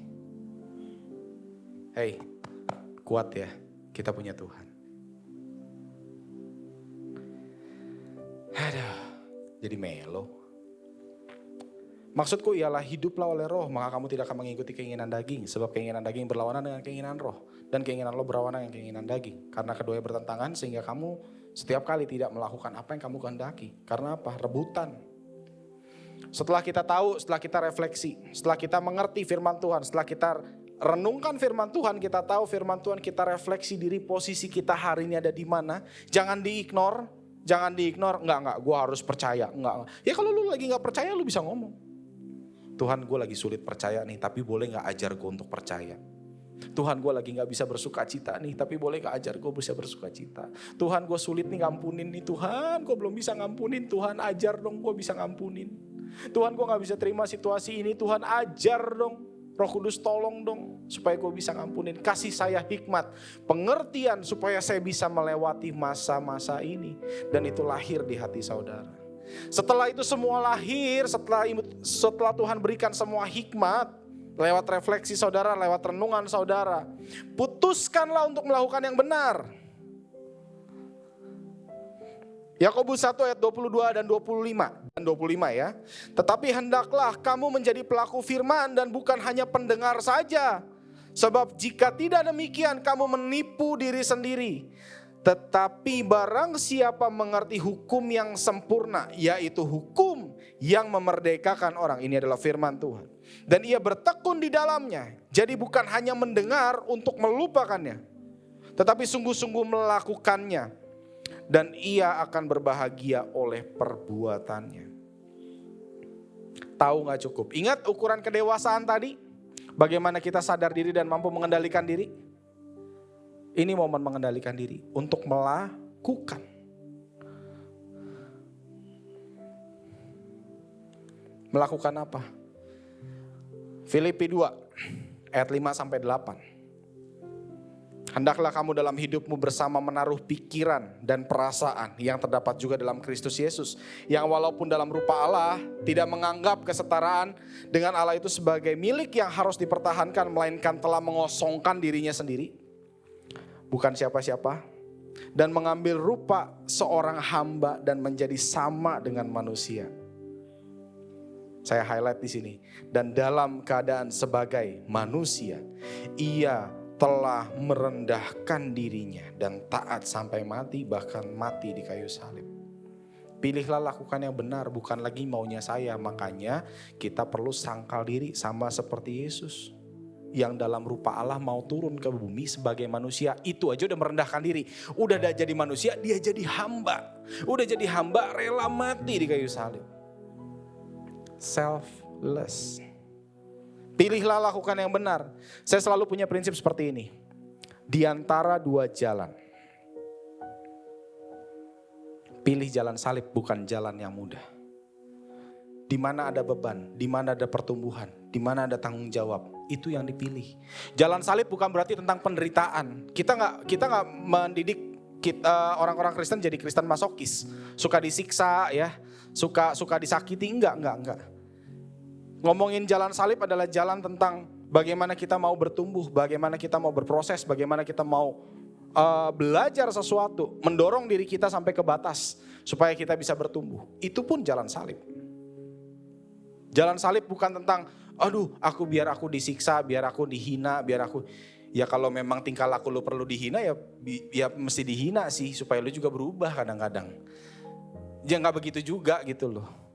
Hey, kuat ya, kita punya Tuhan. Aduh, jadi melo. Maksudku ialah hiduplah oleh roh, maka kamu tidak akan mengikuti keinginan daging. Sebab keinginan daging berlawanan dengan keinginan roh. Dan keinginan roh berlawanan dengan keinginan daging. Karena keduanya bertentangan sehingga kamu setiap kali tidak melakukan apa yang kamu kehendaki. Karena apa? Rebutan. Setelah kita tahu, setelah kita refleksi, setelah kita mengerti firman Tuhan, setelah kita renungkan firman Tuhan, kita tahu firman Tuhan, kita refleksi diri posisi kita hari ini ada di mana. Jangan diignore, enggak, gue harus percaya, enggak. Ya kalau lu lagi gak percaya lu bisa ngomong. Tuhan, gue lagi sulit percaya nih, tapi boleh gak ajar gue untuk percaya. Tuhan, gue lagi gak bisa bersuka cita nih, tapi boleh gak ajar gue bisa bersuka cita. Tuhan, gue sulit nih ngampunin nih. Tuhan, gue belum bisa ngampunin. Tuhan, ajar dong gue bisa ngampunin. Tuhan, gue gak bisa terima situasi ini. Tuhan, ajar dong. Roh Kudus tolong dong supaya gue bisa ngampunin. Kasih saya hikmat, pengertian supaya saya bisa melewati masa-masa ini. Dan itu lahir di hati saudara. Setelah itu semua lahir, setelah Tuhan berikan semua hikmat, lewat refleksi saudara, lewat renungan saudara, putuskanlah untuk melakukan yang benar. Yakobus 1 ayat 22 dan 25 ya. Tetapi hendaklah kamu menjadi pelaku firman dan bukan hanya pendengar saja. Sebab jika tidak demikian kamu menipu diri sendiri. Tetapi barang siapa mengerti hukum yang sempurna, yaitu hukum yang memerdekakan orang. Ini adalah firman Tuhan. Dan ia bertekun di dalamnya. Jadi bukan hanya mendengar untuk melupakannya, tetapi sungguh-sungguh melakukannya. Dan ia akan berbahagia oleh perbuatannya. Tahu gak cukup? Ingat ukuran kedewasaan tadi? Bagaimana kita sadar diri dan mampu mengendalikan diri? Ini momen mengendalikan diri untuk melakukan. Melakukan apa? Filipi 2 ayat 5 sampai 8. Hendaklah kamu dalam hidupmu bersama menaruh pikiran dan perasaan yang terdapat juga dalam Kristus Yesus. Yang walaupun dalam rupa Allah tidak menganggap kesetaraan dengan Allah itu sebagai milik yang harus dipertahankan, melainkan telah mengosongkan dirinya sendiri. Bukan siapa-siapa, dan mengambil rupa seorang hamba dan menjadi sama dengan manusia. Saya highlight di sini. Dan dalam keadaan sebagai manusia, ia telah merendahkan dirinya dan taat sampai mati, bahkan mati di kayu salib. Pilihlah lakukan yang benar, bukan lagi maunya saya. Makanya kita perlu sangkal diri sama seperti Yesus. Yang dalam rupa Allah mau turun ke bumi sebagai manusia. Itu aja udah merendahkan diri. Udah jadi manusia, dia jadi hamba. Udah jadi hamba, rela mati di kayu salib. Selfless. Pilihlah lakukan yang benar. Saya selalu punya prinsip seperti ini. Di antara dua jalan, pilih jalan salib, bukan jalan yang mudah. Di mana ada beban, di mana ada pertumbuhan, di mana ada tanggung jawab, itu yang dipilih. Jalan salib bukan berarti tentang penderitaan. Kita nggak mendidik orang-orang Kristen jadi Kristen masokis, suka disiksa ya, suka disakiti, enggak. Ngomongin jalan salib adalah jalan tentang bagaimana kita mau bertumbuh, bagaimana kita mau berproses, bagaimana kita mau belajar sesuatu, mendorong diri kita sampai ke batas supaya kita bisa bertumbuh. Itu pun jalan salib. Jalan salib bukan tentang, biar aku disiksa, biar aku dihina, ya kalau memang tingkah laku lu perlu dihina ya mesti dihina sih supaya lu juga berubah kadang-kadang. Ya gak begitu juga gitu loh.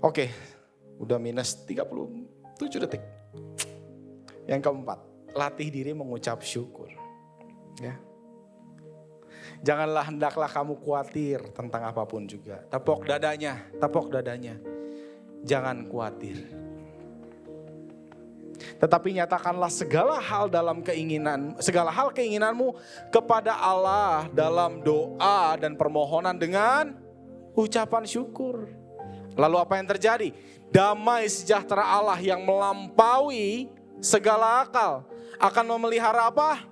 Oke, udah minus 37 detik. Yang keempat, latih diri mengucap syukur. Ya. Hendaklah kamu khawatir tentang apapun juga. Tepok dadanya. Jangan khawatir. Tetapi nyatakanlah segala hal keinginanmu kepada Allah dalam doa dan permohonan dengan ucapan syukur. Lalu apa yang terjadi? Damai sejahtera Allah yang melampaui segala akal akan memelihara apa?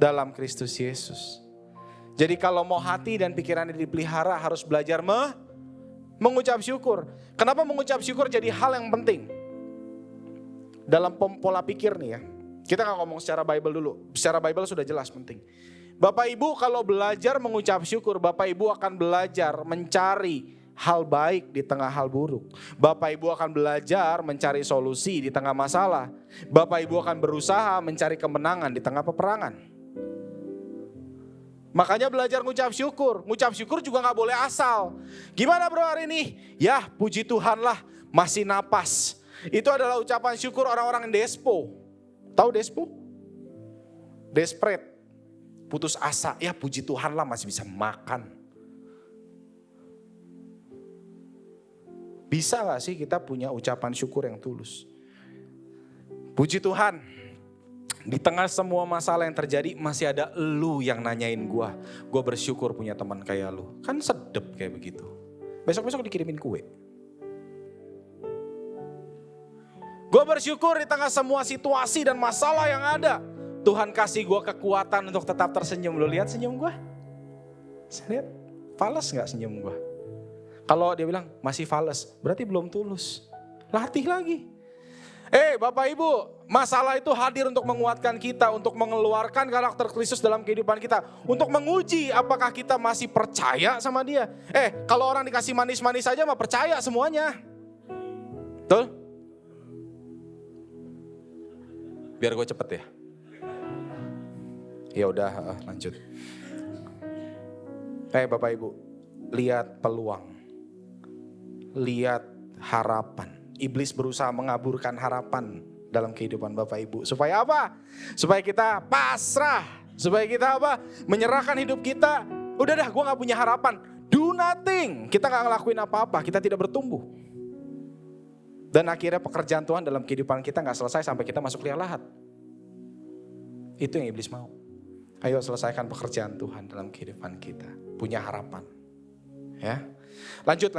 dalam Kristus Yesus. Jadi kalau mau hati dan pikirannya dipelihara harus belajar mengucap syukur. Kenapa mengucap syukur jadi hal yang penting? Dalam pola pikir nih ya. Kita gak ngomong secara Bible dulu. Secara Bible sudah jelas penting. Bapak Ibu kalau belajar mengucap syukur, Bapak Ibu akan belajar mencari hal baik di tengah hal buruk. Bapak Ibu akan belajar mencari solusi di tengah masalah. Bapak Ibu akan berusaha mencari kemenangan di tengah peperangan. Makanya belajar ngucap syukur. Ngucap syukur juga gak boleh asal. Gimana bro hari ini? Ya puji Tuhan lah masih napas. Itu adalah ucapan syukur orang-orang yang despo. Tahu despo? Desperate. Putus asa. Ya puji Tuhan lah masih bisa makan. Bisa gak sih kita punya ucapan syukur yang tulus? Puji Tuhan, di tengah semua masalah yang terjadi masih ada lu yang nanyain gua. Gua bersyukur punya teman kayak lu. Kan sedep kayak begitu. Besok-besok dikirimin kue. Gua bersyukur di tengah semua situasi dan masalah yang ada. Tuhan kasih gua kekuatan untuk tetap tersenyum. Lu lihat senyum gua? Lihat, fales gak senyum gua? Kalau dia bilang masih fales, berarti belum tulus. Latih lagi. Bapak Ibu, masalah itu hadir untuk menguatkan kita, untuk mengeluarkan karakter Kristus dalam kehidupan kita. Untuk menguji apakah kita masih percaya sama dia. Kalau orang dikasih manis-manis aja mah percaya semuanya. Betul? Biar gue cepet ya. Ya udah lanjut. Bapak Ibu, lihat peluang. Lihat harapan. Iblis berusaha mengaburkan harapan dalam kehidupan Bapak Ibu. Supaya apa? Supaya kita pasrah. Supaya kita apa? Menyerahkan hidup kita. Udah dah, gue gak punya harapan. Do nothing. Kita gak ngelakuin apa-apa. Kita tidak bertumbuh. Dan akhirnya pekerjaan Tuhan dalam kehidupan kita gak selesai sampai kita masuk liang lahat. Itu yang iblis mau. Ayo selesaikan pekerjaan Tuhan dalam kehidupan kita. Punya harapan. Ya. Lanjut.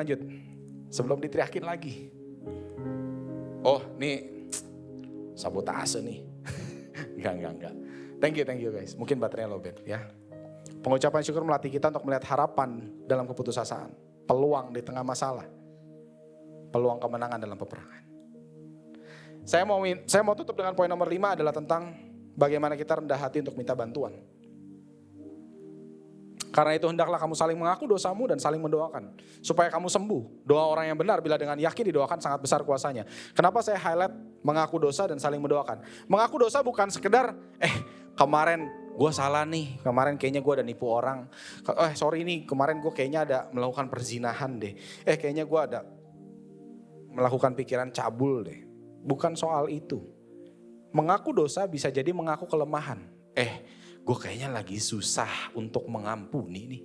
Sebelum diteriakin lagi. Oh nih sabotase nih. Enggak. Thank you guys. Mungkin baterainya lowbat ya. Pengucapan syukur melatih kita untuk melihat harapan dalam keputusasaan. Peluang di tengah masalah. Peluang kemenangan dalam peperangan. Saya mau tutup dengan poin nomor 5 adalah tentang bagaimana kita rendah hati untuk minta bantuan. Karena itu hendaklah kamu saling mengaku dosamu dan saling mendoakan. Supaya kamu sembuh. Doa orang yang benar bila dengan yakin didoakan sangat besar kuasanya. Kenapa saya highlight mengaku dosa dan saling mendoakan? Mengaku dosa bukan sekedar, kemarin gue salah nih. Kemarin kayaknya gue ada nipu orang. Sorry nih kemarin gue kayaknya ada melakukan perzinahan deh. Kayaknya gue ada melakukan pikiran cabul deh. Bukan soal itu. Mengaku dosa bisa jadi mengaku kelemahan. Gue kayaknya lagi susah untuk mengampuni nih.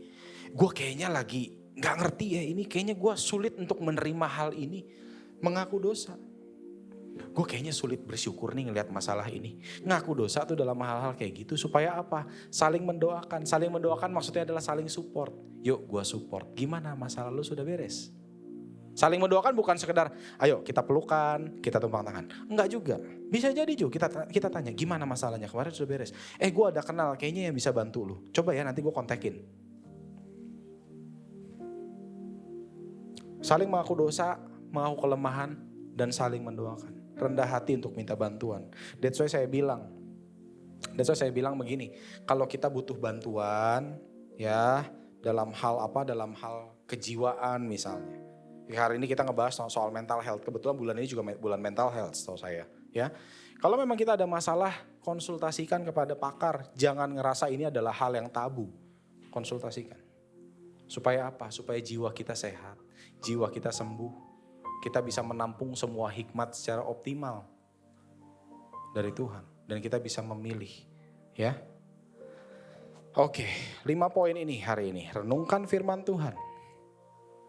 Gue kayaknya lagi gak ngerti ya ini. Kayaknya gue sulit untuk menerima hal ini. Mengaku dosa. Gue kayaknya sulit bersyukur nih ngelihat masalah ini. Ngaku dosa tuh dalam hal-hal kayak gitu. Supaya apa? Saling mendoakan. Saling mendoakan maksudnya adalah saling support. Yuk gue support. Gimana masalah lu sudah beres? Saling mendoakan bukan sekedar, ayo kita pelukan, kita tumpang tangan. Enggak juga. Bisa jadi juga kita tanya, gimana masalahnya kemarin sudah beres? Gue ada kenal kayaknya yang bisa bantu lu. Coba ya nanti gue kontakin. Saling mengaku dosa, mengaku kelemahan, dan saling mendoakan. Rendah hati untuk minta bantuan. That's why saya bilang begini, kalau kita butuh bantuan, ya dalam hal apa? Dalam hal kejiwaan misalnya. Hari ini kita ngebahas soal mental health. Kebetulan bulan ini juga bulan mental health setahu saya. Ya, kalau memang kita ada masalah, konsultasikan kepada pakar. Jangan ngerasa ini adalah hal yang tabu. Konsultasikan. Supaya apa? Supaya jiwa kita sehat, jiwa kita sembuh. Kita bisa menampung semua hikmat secara optimal dari Tuhan. Dan kita bisa memilih. Ya. Oke, 5 poin ini hari ini. Renungkan firman Tuhan.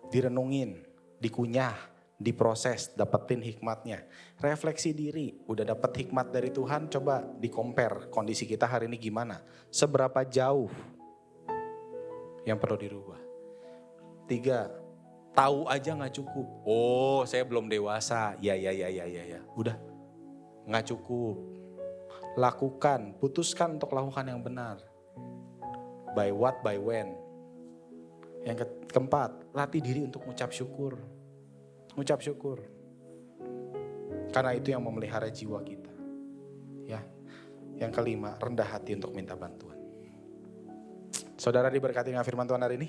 Direnungin. Dikunyah, diproses, dapetin hikmatnya. Refleksi diri, udah dapet hikmat dari Tuhan, coba di-compare kondisi kita hari ini gimana. Seberapa jauh yang perlu dirubah. 3, tahu aja gak cukup. Oh saya belum dewasa, ya. Udah, gak cukup. lakukan, putuskan untuk lakukan yang benar. By what, by when. Yang keempat, latih diri untuk mengucap syukur. Mengucap syukur. Karena itu yang memelihara jiwa kita. Ya. Yang kelima, rendah hati untuk minta bantuan. Saudara diberkati dengan firman Tuhan hari ini.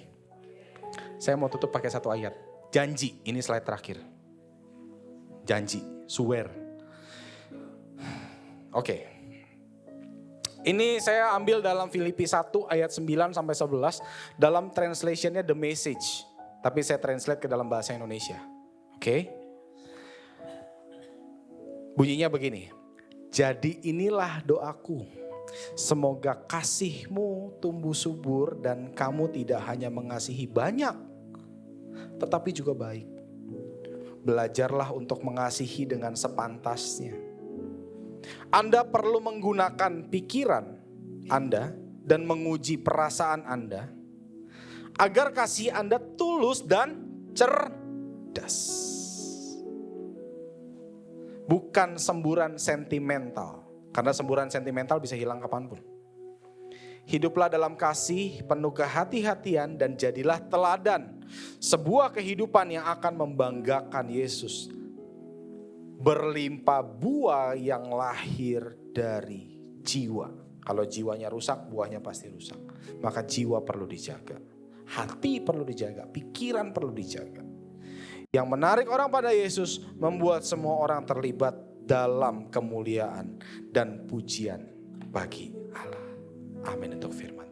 Saya mau tutup pakai satu ayat. Janji, ini slide terakhir. Janji, swear. Oke. Ini saya ambil dalam Filipi 1 ayat 9 sampai 11. Dalam translationnya The Message. Tapi saya translate ke dalam bahasa Indonesia. Oke. Bunyinya begini. Jadi inilah doaku. Semoga kasihmu tumbuh subur dan kamu tidak hanya mengasihi banyak. Tetapi juga baik. Belajarlah untuk mengasihi dengan sepantasnya. Anda perlu menggunakan pikiran Anda dan menguji perasaan Anda agar kasih Anda tulus dan cerdas. Bukan semburan sentimental, karena semburan sentimental bisa hilang kapanpun. Hiduplah dalam kasih, penuh kehati-hatian dan jadilah teladan. Sebuah kehidupan yang akan membanggakan Yesus. Berlimpah buah yang lahir dari jiwa. Kalau jiwanya rusak, buahnya pasti rusak. Maka jiwa perlu dijaga. Hati perlu dijaga, pikiran perlu dijaga. Yang menarik orang pada Yesus membuat semua orang terlibat dalam kemuliaan dan pujian bagi Allah. Amin untuk firman.